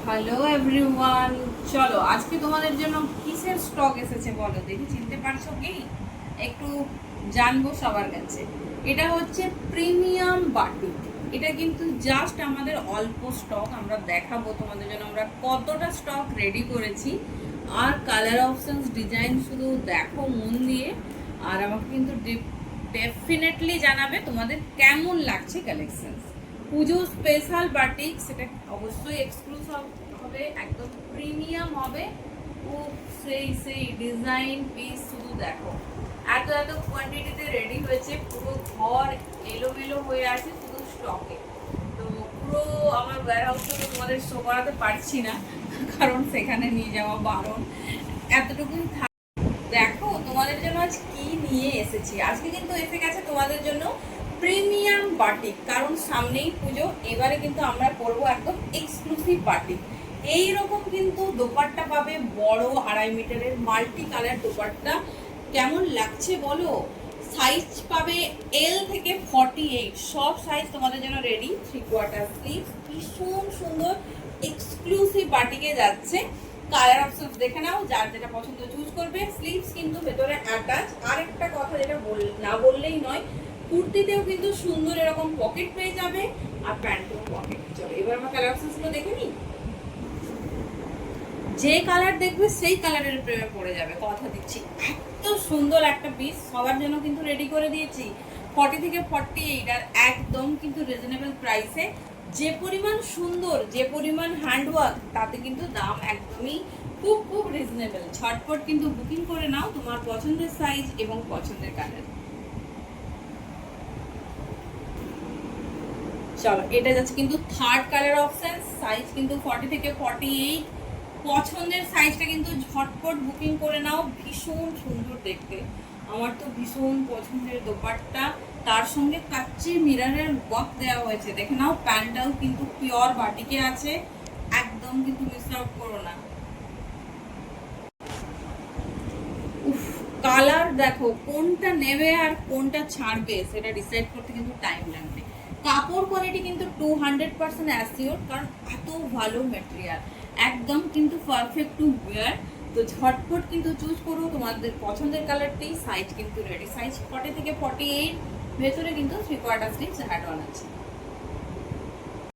Hello everyone, চলো আজকে তোমাদের জন্য কিসের স্টক এসেছে বলো দেখি, চিনতে পারছো কি? একটু জানবো সবার কাছে। এটা হচ্ছে প্রিমিয়াম বাটিক। এটা কিন্তু জাস্ট আমাদের অল্প স্টক, আমরা দেখাবো তোমাদের জন্য আমরা কতটা স্টক রেডি করেছি। আর কালার অপশনস, ডিজাইন শুধু দেখো মন দিয়ে। আর আমাকে কিন্তু ডেফিনেটলি জানাবে তোমাদের কেমন লাগছে কালেকশন। পুজো স্পেশাল বাটিক, সেটা অবশ্যই এক্সক্লুসিভ হবে, একদম প্রিমিয়াম হবে। খুব সেই ডিজাইন পিস শুধু দেখো, এত এত কোয়ান্টিটিতে রেডি হয়েছে, পুরো ঘর এলোমেলো হয়ে আছে শুধু স্টকে। তো পুরো আমার ওয়্যারহাউসে তোমাদের শো করাতে পারছি না, কারণ সেখানে নিয়ে যাওয়া বারণ। এতটুকুই দেখো তোমাদের জন্য আজ কি নিয়ে এসেছি। আজকে কিন্তু এসে গেছে তোমাদের জন্য প্রিমিয়াম বাটিক, কারণ সামনেই পুজো। এবারে কিন্তু আমরা পরবো একদম এক্সক্লুসিভ বাটিক। এইরকম কিন্তু দোপাট্টা পাবে, বড় 2.5 মিটারের মাল্টি কালার দোপাট্টা। কেমন লাগছে বলো? সাইজ পাবে এল থেকে 48, সব সাইজ তোমাদের জন্য রেডি। 3/4 স্লিভ, ভীষণ সুন্দর এক্সক্লুসিভ বাটিকে যাচ্ছে। কালার অপশন দেখে নাও, যার যেটা পছন্দ চুজ করবে। স্লিভস কিন্তু ভেতরে অ্যাটাচ। আর একটা কথা যেটা না বললেই নয়, কুর্তিতেও কিন্তু সুন্দর এরকম পকেট পেয়ে যাবে, আর প্যান্টেও পকেট। চলো এবার আমরা কালার অপশনগুলো দেখে নিই। যে কালার দেখবে সেই কালারের প্রেমে পড়ে যাবে, কথা দিচ্ছি। এত সুন্দর একটা পিস সবার জন্য কিন্তু রেডি করে দিয়েছি। 40 থেকে 48, আর একদম কিন্তু রিজনেবল প্রাইসে। যে পরিমাণ সুন্দর, যে পরিমাণ হ্যান্ডওয়ার্ক, তাতে কিন্তু দাম একদমই খুব খুব রিজনেবল। ঝটপট কিন্তু বুকিং করে নাও তোমার পছন্দের সাইজ এবং পছন্দের কালার। চলো এটা যাচ্ছে কিন্তু থার্ড কালার অপশন, সাইজ কিন্তু 40 থেকে 48। পছন্দের সাইজটা কিন্তু ঝটপট বুকিং করে নাও। ভীষণ সুন্দর দেখতে, আমার তো ভীষণ পছন্দের দোপাট্টা। তার সঙ্গে কাচ্চি মিররের ওয়ার্ক দেওয়া হয়েছে, দেখে নাও। প্যান্টটাও কিন্তু পিওর বাটিকে আছে, একদম কিন্তু মিস আউট করো না। উফ, কালার দেখো, কোনটা নেবে আর কোনটা ছাড়বে সেটা ডিসাইড করতে কিন্তু টাইম লাগবে। কাপড় কোয়ালিটি কিন্তু 200% অ্যাসিওর, কারণ এত ভালো ম্যাটেরিয়াল, একদম কিন্তু পারফেক্ট টু ওয়্যার। তো ঝটপট কিন্তু চুজ করো তোমাদের পছন্দের কালারটি। সাইজ কিন্তু রেডি, সাইজ 40 থেকে 48, ভেতরে কিন্তু 3/4 স্লিভস অ্যাড অন আছে।